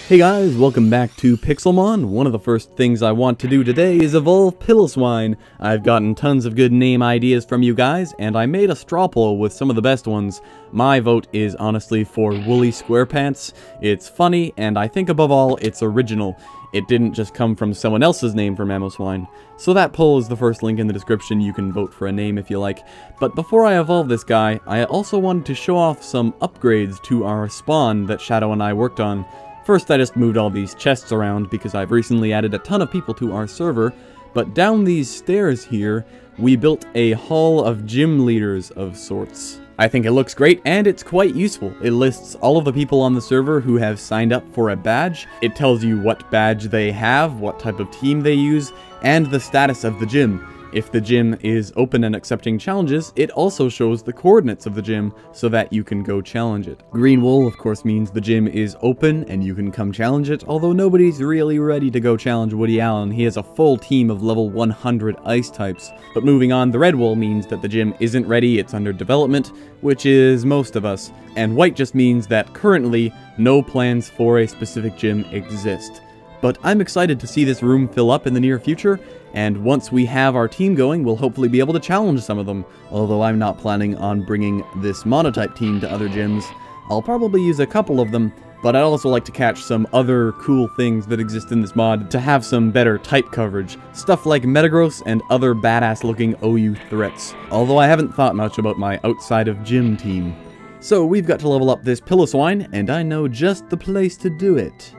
Hey guys, welcome back to Pixelmon. One of the first things I want to do today is evolve Piloswine. I've gotten tons of good name ideas from you guys, and I made a straw poll with some of the best ones. My vote is honestly for Woolly Squarepants. It's funny, and I think above all, it's original. It didn't just come from someone else's name for Mamoswine. So that poll is the first link in the description. You can vote for a name if you like. But before I evolve this guy, I also wanted to show off some upgrades to our spawn that Shadow and I worked on. First, I just moved all these chests around because I've recently added a ton of people to our server, but down these stairs here, we built a hall of gym leaders of sorts. I think it looks great, and it's quite useful. It lists all of the people on the server who have signed up for a badge. It tells you what badge they have, what type of team they use, and the status of the gym. If the gym is open and accepting challenges, it also shows the coordinates of the gym so that you can go challenge it. Green wool, of course, means the gym is open and you can come challenge it, although nobody's really ready to go challenge Woody Allen. He has a full team of level 100 ice types. But moving on, the red wool means that the gym isn't ready, it's under development, which is most of us. And white just means that currently, no plans for a specific gym exist. But I'm excited to see this room fill up in the near future, and once we have our team going, we'll hopefully be able to challenge some of them, although I'm not planning on bringing this monotype team to other gyms. I'll probably use a couple of them, but I'd also like to catch some other cool things that exist in this mod to have some better type coverage, stuff like Metagross and other badass looking OU threats, although I haven't thought much about my outside of gym team. So we've got to level up this Piloswine, and I know just the place to do it.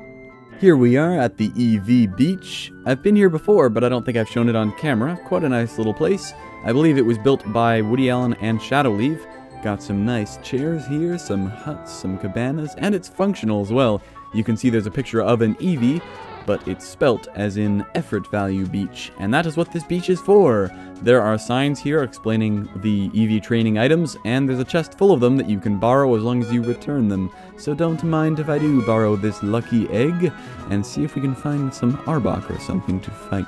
Here we are at the EV Beach. I've been here before, but I don't think I've shown it on camera. Quite a nice little place. I believe it was built by Woody Allen and Shadowleaf. Got some nice chairs here, some huts, some cabanas, and it's functional as well. You can see there's a picture of an EV, but it's spelt as in effort value beach, and that is what this beach is for. There are signs here explaining the EV training items, and there's a chest full of them that you can borrow as long as you return them. So don't mind if I do borrow this lucky egg, and see if we can find some Arbok or something to fight.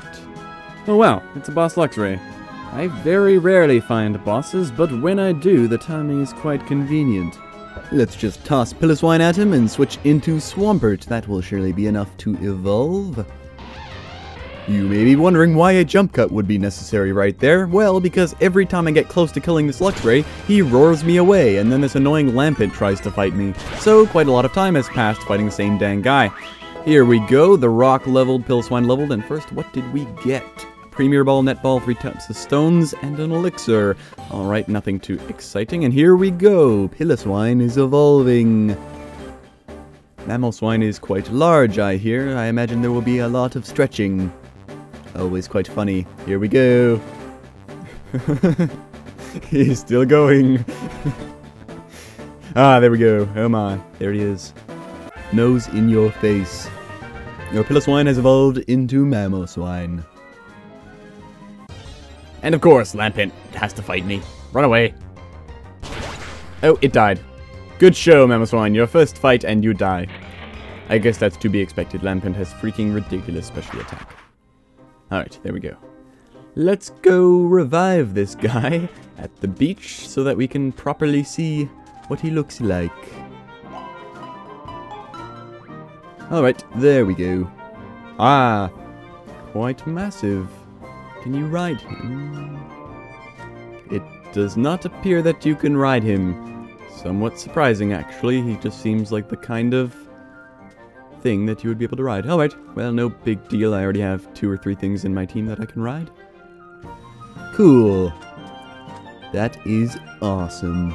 Oh wow, it's a boss Luxray. I very rarely find bosses, but when I do, the timing is quite convenient. Let's just toss Piloswine at him and switch into Swampert. That will surely be enough to evolve. You may be wondering why a jump cut would be necessary right there. Well, because every time I get close to killing this Luxray, he roars me away, and then this annoying Lampent tries to fight me. So quite a lot of time has passed fighting the same dang guy. Here we go, the rock leveled, Piloswine leveled, and first, what did we get? Premier Ball, Netball, 3 types of stones, and an elixir. Alright, nothing too exciting, and here we go. Piloswine is evolving. Mamoswine is quite large, I hear. I imagine there will be a lot of stretching. Always quite funny. Here we go. He's still going. Ah, there we go. Oh my. There he is. Nose in your face. Your Piloswine has evolved into Mamoswine. And of course, Lampent has to fight me. Run away. Oh, it died. Good show, Mamoswine. Your first fight and you die. I guess that's to be expected. Lampent has freaking ridiculous special attack. Alright, there we go. Let's go revive this guy at the beach so that we can properly see what he looks like. Alright, there we go. Ah, quite massive. Can you ride him? It does not appear that you can ride him. Somewhat surprising, actually. He just seems like the kind of thing that you would be able to ride. Alright, well, no big deal. I already have 2 or 3 things in my team that I can ride. Cool. That is awesome.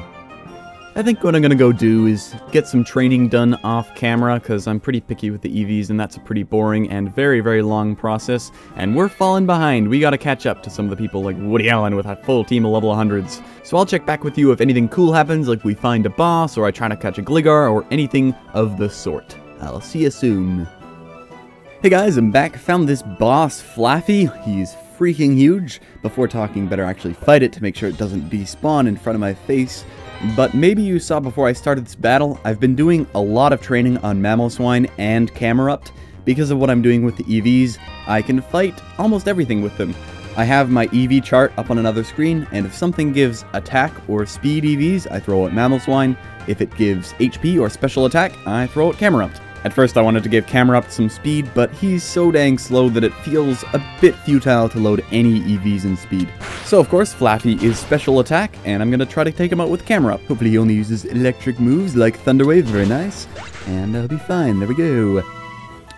I think what I'm gonna go do is get some training done off camera, because I'm pretty picky with the EVs, and that's a pretty boring and very, very long process, and we're falling behind. We gotta catch up to some of the people like Woody Allen with a full team of level 100s. So I'll check back with you if anything cool happens, like we find a boss, or I try to catch a Gligar, or anything of the sort. I'll see you soon. Hey guys, I'm back. Found this boss, Flaaffy. He's freaking huge. Before talking, better actually fight it to make sure it doesn't despawn in front of my face. But maybe you saw before I started this battle, I've been doing a lot of training on Mamoswine and Camerupt. Because of what I'm doing with the EVs, I can fight almost everything with them. I have my EV chart up on another screen, and if something gives attack or speed EVs, I throw it Mamoswine. If it gives HP or special attack, I throw it Camerupt. At first I wanted to give Camera Up some speed, but he's so dang slow that it feels a bit futile to load any EVs in speed. So of course, Flaaffy is special attack, and I'm gonna try to take him out with Camera Up. Hopefully he only uses electric moves like Thunder Wave, very nice. And I'll be fine, there we go.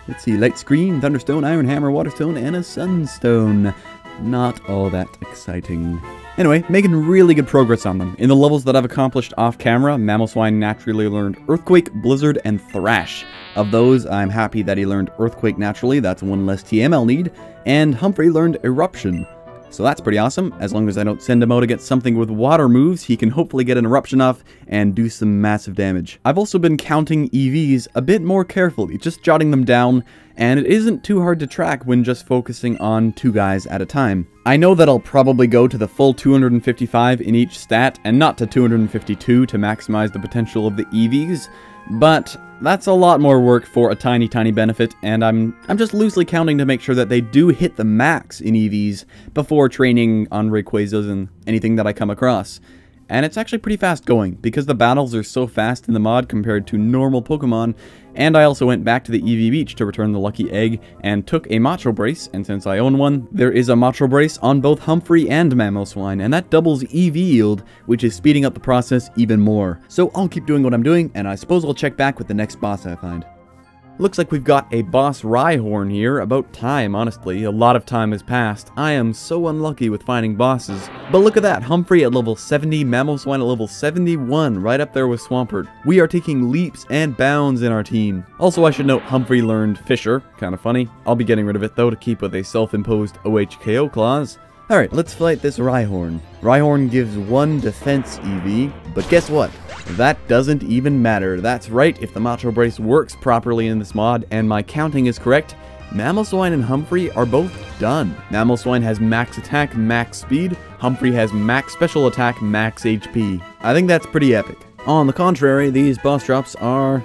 Let's see, Light Screen, Thunderstone, Iron Hammer, Water Stone, and a Sunstone. Not all that exciting. Anyway, making really good progress on them. In the levels that I've accomplished off camera, Mamoswine naturally learned Earthquake, Blizzard, and Thrash. Of those, I'm happy that he learned Earthquake naturally, that's one less TM I'll need, and Humphrey learned Eruption. So that's pretty awesome. As long as I don't send him out against something with water moves, he can hopefully get an Eruption off and do some massive damage. I've also been counting EVs a bit more carefully, just jotting them down, and it isn't too hard to track when just focusing on 2 guys at a time. I know that I'll probably go to the full 255 in each stat, and not to 252 to maximize the potential of the EVs, but that's a lot more work for a tiny benefit, and I'm just loosely counting to make sure that they do hit the max in EVs before training on Rayquazas and anything that I come across. And it's actually pretty fast going, because the battles are so fast in the mod compared to normal Pokemon, and I also went back to the EV Beach to return the Lucky Egg, and took a Macho Brace, and since I own one, there is a Macho Brace on both Humphrey and Mamoswine, and that doubles EV yield, which is speeding up the process even more. So I'll keep doing what I'm doing, and I suppose I'll check back with the next boss I find. Looks like we've got a boss Rhyhorn here. About time, honestly. A lot of time has passed. I am so unlucky with finding bosses. But look at that. Humphrey at level 70, Mamoswine at level 71, right up there with Swampert. We are taking leaps and bounds in our team. Also, I should note Humphrey learned Fisher. Kind of funny. I'll be getting rid of it, though, to keep with a self-imposed OHKO clause. Alright, let's fight this Rhyhorn. Rhyhorn gives 1 defense EV, but guess what? That doesn't even matter. That's right, if the Macho Brace works properly in this mod, and my counting is correct, Mamoswine and Humphrey are both done. Mamoswine has max attack, max speed. Humphrey has max special attack, max HP. I think that's pretty epic. On the contrary, these boss drops are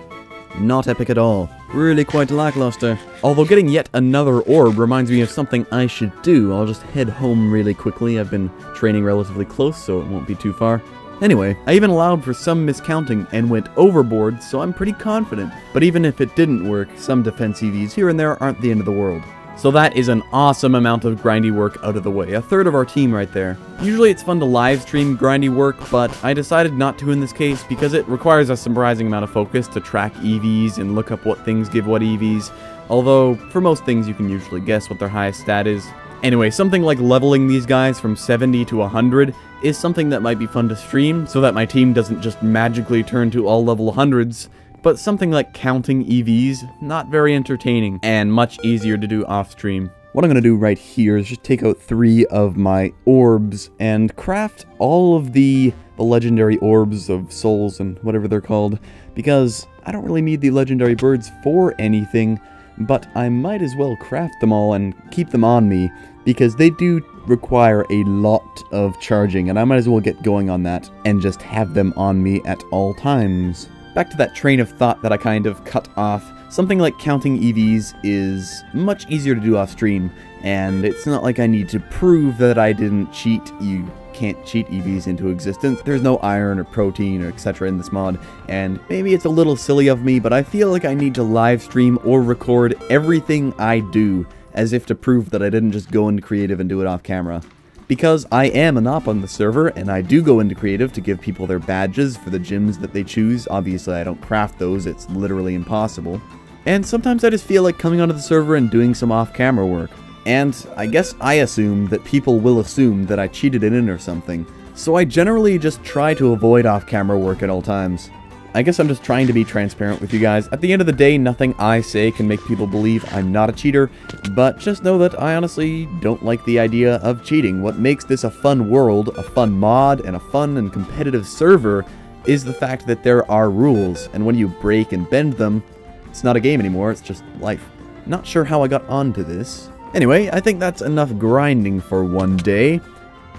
not epic at all. Really quite lackluster. Although getting yet another orb reminds me of something I should do. I'll just head home really quickly. I've been training relatively close, so it won't be too far. Anyway, I even allowed for some miscounting and went overboard, so I'm pretty confident. But even if it didn't work, some defense EVs here and there aren't the end of the world. So that is an awesome amount of grindy work out of the way, a third of our team right there. Usually it's fun to live stream grindy work, but I decided not to in this case because it requires a surprising amount of focus to track EVs and look up what things give what EVs, although for most things you can usually guess what their highest stat is. Anyway, something like leveling these guys from 70 to 100 is something that might be fun to stream, so that my team doesn't just magically turn to all level 100s, but something like counting EVs, not very entertaining, and much easier to do off-stream. What I'm going to do right here is just take out 3 of my orbs and craft all of the legendary orbs of souls and whatever they're called, because I don't really need the legendary birds for anything, but I might as well craft them all and keep them on me, because they do require a lot of charging, and I might as well get going on that and just have them on me at all times. Back to that train of thought that I kind of cut off, something like counting EVs is much easier to do off stream, and it's not like I need to prove that I didn't cheat. You can't cheat EVs into existence. There's no iron or protein or etc. in this mod, and maybe it's a little silly of me, but I feel like I need to live stream or record everything I do, as if to prove that I didn't just go into creative and do it off camera. Because I am an op on the server, and I do go into creative to give people their badges for the gyms that they choose. Obviously, I don't craft those, it's literally impossible. And sometimes I just feel like coming onto the server and doing some off-camera work. And I guess I assume that people will assume that I cheated it in or something. So I generally just try to avoid off-camera work at all times. I guess I'm just trying to be transparent with you guys. At the end of the day, nothing I say can make people believe I'm not a cheater, but just know that I honestly don't like the idea of cheating. What makes this a fun world, a fun mod, and a fun and competitive server is the fact that there are rules, and when you break and bend them, it's not a game anymore, it's just life. Not sure how I got onto this. Anyway, I think that's enough grinding for one day.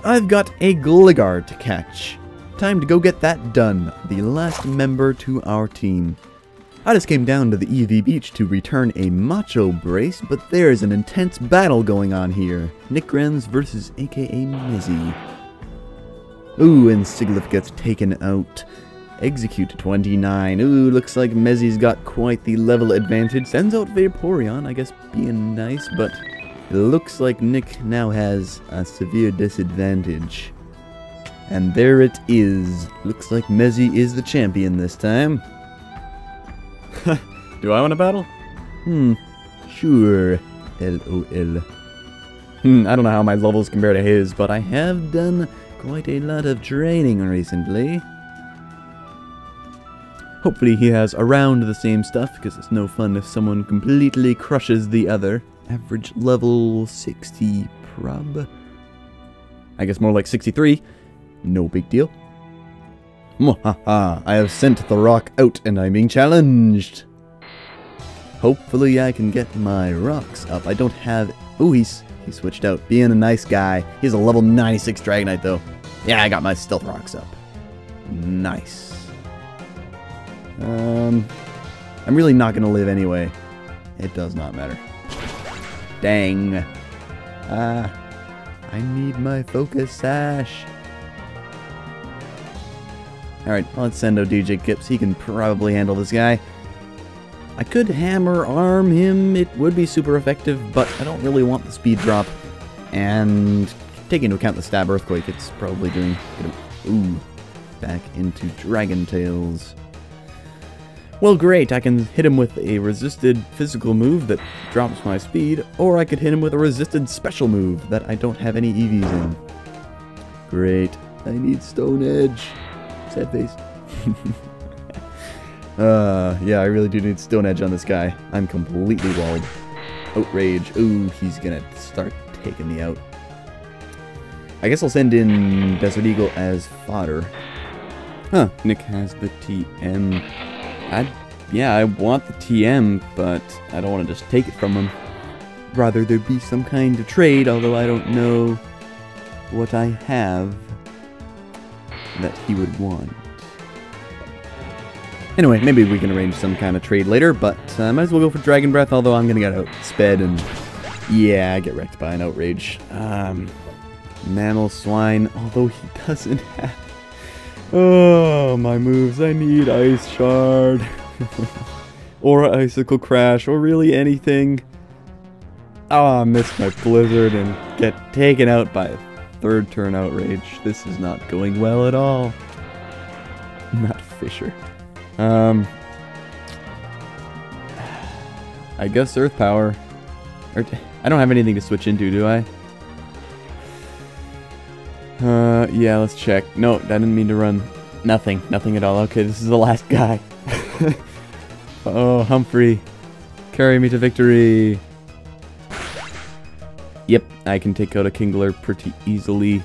I've got a Gligar to catch. Time to go get that done, the last member to our team. I just came down to the EV Beach to return a Macho Brace, but there's an intense battle going on here. Nickrenz versus aka Mizzy. Ooh, and Siglif gets taken out. Execute 29. Ooh, looks like Mezzy's got quite the level advantage. Sends out Vaporeon, I guess being nice, but it looks like Nick now has a severe disadvantage. And there it is. Looks like Mezzy is the champion this time. Do I want to battle? Sure. LOL. I don't know how my levels compare to his, but I have done quite a lot of training recently. Hopefully he has around the same stuff, because it's no fun if someone completely crushes the other. Average level 60 prob. I guess more like 63. No big deal. Mwahaha, I have sent the rock out and I'm being challenged. Hopefully I can get my rocks up. I don't have... Ooh, he switched out. Being a nice guy. He's a level 96 Dragonite though. Yeah, I got my stealth rocks up. Nice. I'm really not going to live anyway. It does not matter. Dang. I need my focus sash. Alright, let's send out DJ Gips. He can probably handle this guy. I could hammer arm him. It would be super effective, but I don't really want the speed drop. And take into account the stab earthquake, it's probably doing... Ooh, back into Dragon Tails. Well, great, I can hit him with a resisted physical move that drops my speed, or I could hit him with a resisted special move that I don't have any EVs in. Great, I need Stone Edge. Sad face. Yeah, I really do need Stone Edge on this guy. I'm completely walled. Outrage. Ooh, he's gonna start taking me out. I guess I'll send in Desert Eagle as fodder. Huh, Nick has the TM. Yeah, I want the TM, but I don't want to just take it from him. Rather there be some kind of trade, although I don't know what I have that he would want. Anyway, maybe we can arrange some kind of trade later, but I might as well go for Dragon Breath, although I'm gonna get outsped and, yeah, get wrecked by an Outrage. Piloswine, although he doesn't have... Oh, my moves. I need Ice Shard. Or Icicle Crash, or really anything. Oh, I missed my Blizzard and get taken out by a third turn Outrage. This is not going well at all. Not Fisher. I guess Earth Power. I don't have anything to switch into, do I? Yeah, let's check. No, I didn't mean to run. Nothing. Nothing at all. Okay, this is the last guy. Oh, Humphrey. Carry me to victory. Yep, I can take out a Kingler pretty easily.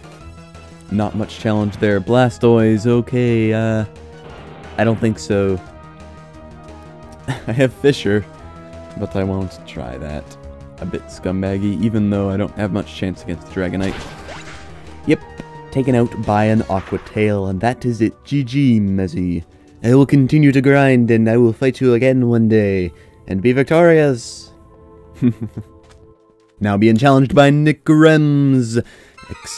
Not much challenge there. Blastoise, okay, I don't think so. I have Fisher, but I won't try that. A bit scumbaggy, even though I don't have much chance against Dragonite. Yep, taken out by an Aqua Tail, and that is it. GG, Mezzy. I will continue to grind, and I will fight you again one day, and be victorious. Now being challenged by Nick Grems.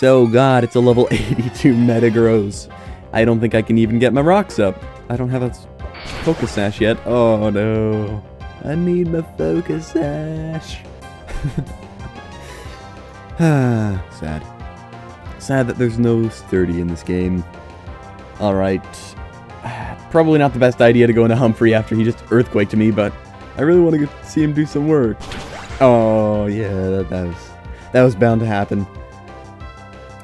Oh god, it's a level 82 Metagross. I don't think I can even get my rocks up. I don't have a Focus Sash yet. Oh no. I need my Focus Sash. Sad. Sad that there's no sturdy in this game. Alright. Probably not the best idea to go into Humphrey after he just Earthquaked to me, but I really want to see him do some work. Oh, yeah, that was bound to happen.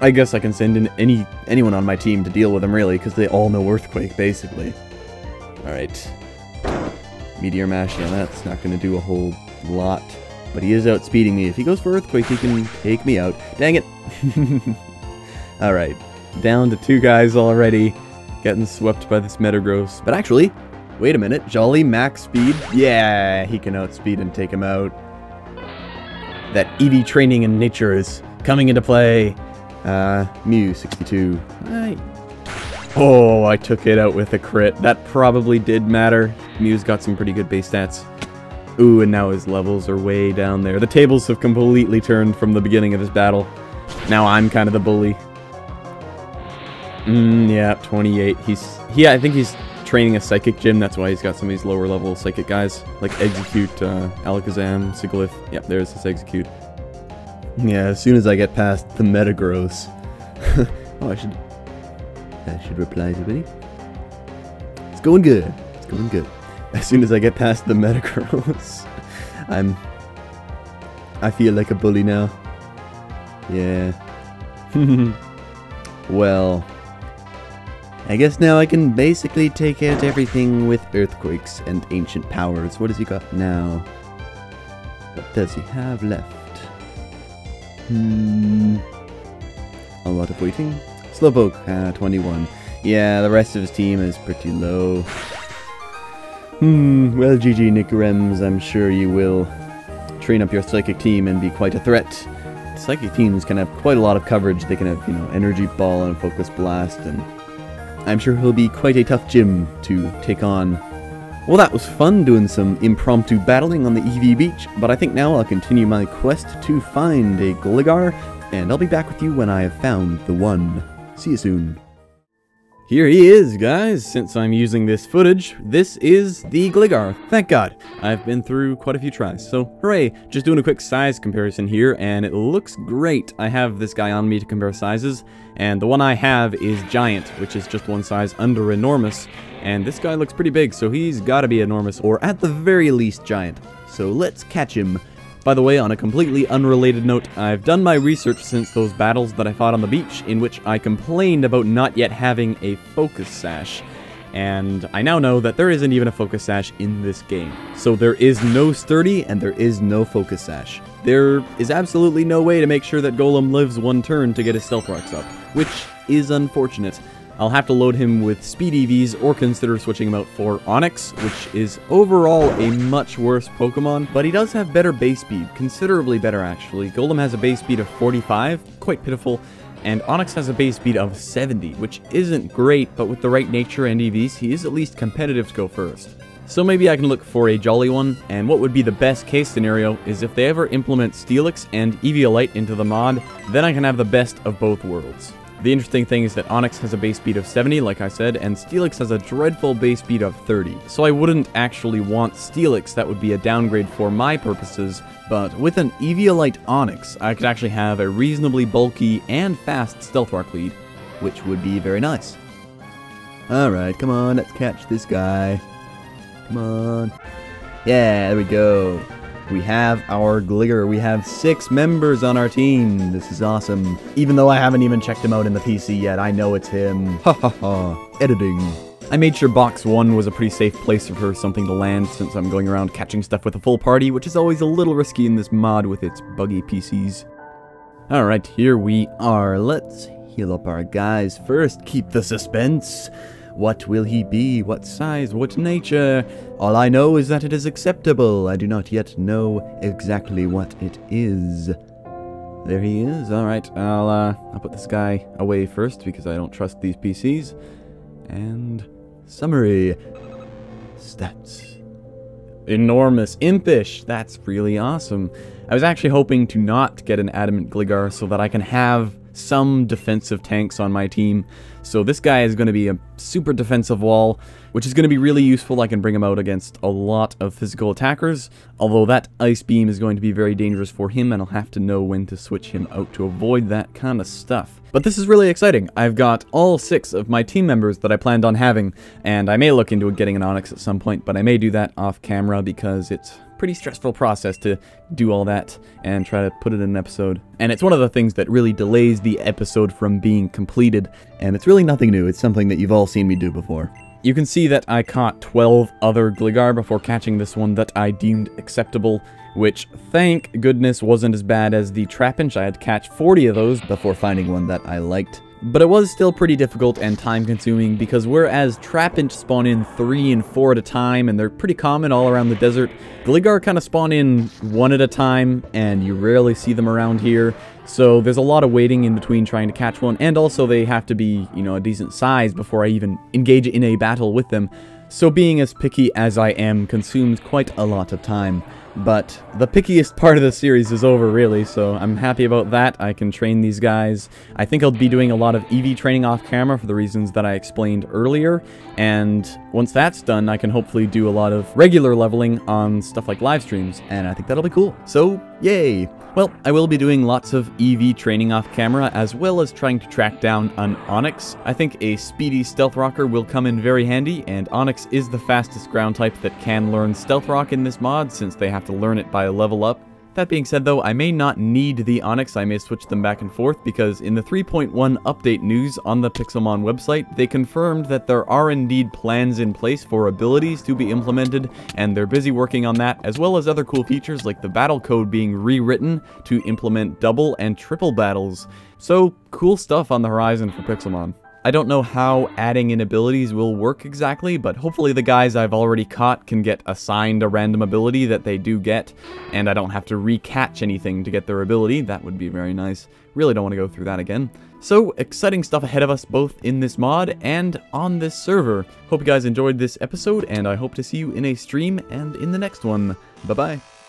I guess I can send in anyone on my team to deal with him, really, because they all know Earthquake, basically. Alright. Meteor Mash, yeah, that's not going to do a whole lot. But he is outspeeding me. If he goes for Earthquake, he can take me out. Dang it! Alright. Down to 2 guys already. Getting swept by this Metagross. But actually, wait a minute. Jolly max speed? Yeah, he can outspeed and take him out. That EV training in nature is coming into play. Mew, 62. Right. Oh, I took it out with a crit. That probably did matter. Mew's got some pretty good base stats. Ooh, and now his levels are way down there. The tables have completely turned from the beginning of this battle. Now I'm kind of the bully. Yeah, 28. I think he's training a Psychic Gym, that's why he's got some of these lower level Psychic guys, like Execute, Alakazam, Sigilyph. Yep, there's this Execute. Yeah, as soon as I get past the Metagross. Oh, I should reply to Billy. It's going good. It's going good. As soon as I get past the Metagross, I feel like a bully now. Yeah. Well, I guess now I can basically take out everything with Earthquakes and Ancient Powers. What has he got now? What does he have left? A lot of waiting. Slowpoke, 21. Yeah, the rest of his team is pretty low. Well, GG Nicorems, I'm sure you will train up your Psychic team and be quite a threat. Psychic teams can have quite a lot of coverage. They can have, you know, Energy Ball and Focus Blast, and I'm sure he'll be quite a tough gym to take on. Well, that was fun doing some impromptu battling on the EV Beach, but I think now I'll continue my quest to find a Gligar, and I'll be back with you when I have found the one. See you soon. Here he is, guys. Since I'm using this footage, this is the Gligar. Thank God. I've been through quite a few tries, so hooray. Just doing a quick size comparison here, and it looks great. I have this guy on me to compare sizes, and the one I have is Giant, which is just one size under Enormous, and this guy looks pretty big, so he's gotta be Enormous, or at the very least Giant. So let's catch him. By the way, on a completely unrelated note, I've done my research since those battles that I fought on the beach, in which I complained about not yet having a Focus Sash. And I now know that there isn't even a Focus Sash in this game. So there is no Sturdy, and there is no Focus Sash. There is absolutely no way to make sure that Golem lives one turn to get his Stealth Rocks up, which is unfortunate. I'll have to load him with Speed EVs or consider switching him out for Onix, which is overall a much worse Pokemon, but he does have better base speed, considerably better actually. Golem has a base speed of 45, quite pitiful, and Onix has a base speed of 70, which isn't great, but with the right nature and EVs, he is at least competitive to go first. So maybe I can look for a Jolly one, and what would be the best case scenario is if they ever implement Steelix and Eviolite into the mod, then I can have the best of both worlds. The interesting thing is that Onix has a base speed of 70, like I said, and Steelix has a dreadful base speed of 30. So I wouldn't actually want Steelix, that would be a downgrade for my purposes, but with an Eviolite Onix, I could actually have a reasonably bulky and fast Stealth Rock lead, which would be very nice. Alright, come on, let's catch this guy. Come on. Yeah, there we go. We have our Gligar. We have 6 members on our team. This is awesome. Even though I haven't even checked him out in the PC yet, I know it's him. Ha ha ha. Editing. I made sure box 1 was a pretty safe place for something to land since I'm going around catching stuff with a full party, which is always a little risky in this mod with its buggy PCs. Alright, here we are. Let's heal up our guys first. Keep the suspense. What will he be? What size? What nature? All I know is that it is acceptable. I do not yet know exactly what it is. There he is. Alright, I'll put this guy away first because I don't trust these PCs. And summary. Stats. Enormous. Impish. That's really awesome. I was actually hoping to not get an Adamant Gligar so that I can have some defensive tanks on my team. So this guy is going to be a super defensive wall, which is going to be really useful. I can bring him out against a lot of physical attackers, although that Ice Beam is going to be very dangerous for him, and I'll have to know when to switch him out to avoid that kind of stuff. But this is really exciting. I've got all 6 of my team members that I planned on having, and I may look into getting an Onix at some point, but I may do that off camera because it's pretty stressful process to do all that and try to put it in an episode. And it's one of the things that really delays the episode from being completed, and it's really nothing new. It's something that you've all seen me do before. You can see that I caught 12 other Gligar before catching this one that I deemed acceptable, which, thank goodness, wasn't as bad as the Trapinch. I had to catch 40 of those before finding one that I liked. But it was still pretty difficult and time-consuming because whereas Trapinch spawn in 3 and 4 at a time, and they're pretty common all around the desert, Gligar kind of spawn in 1 at a time, and you rarely see them around here. So there's a lot of waiting in between trying to catch one, and also they have to be, you know, a decent size before I even engage in a battle with them. So being as picky as I am consumes quite a lot of time. But the pickiest part of the series is over, really, so I'm happy about that. I can train these guys. I think I'll be doing a lot of EV training off camera for the reasons that I explained earlier, and once that's done, I can hopefully do a lot of regular leveling on stuff like live streams, and I think that'll be cool. So, yay! Well, I will be doing lots of EV training off camera, as well as trying to track down an Onix. I think a speedy Stealth Rocker will come in very handy, and Onix is the fastest ground type that can learn Stealth Rock in this mod, since they have to learn it by a level up. That being said though, I may not need the Onix, I may switch them back and forth, because in the 3.1 update news on the Pixelmon website, they confirmed that there are indeed plans in place for abilities to be implemented, and they're busy working on that, as well as other cool features like the battle code being rewritten to implement double and triple battles. So, cool stuff on the horizon for Pixelmon. I don't know how adding in abilities will work exactly, but hopefully the guys I've already caught can get assigned a random ability that they do get, and I don't have to re-catch anything to get their ability. That would be very nice. Really don't want to go through that again. So, exciting stuff ahead of us both in this mod and on this server. Hope you guys enjoyed this episode, and I hope to see you in a stream and in the next one. Bye-bye.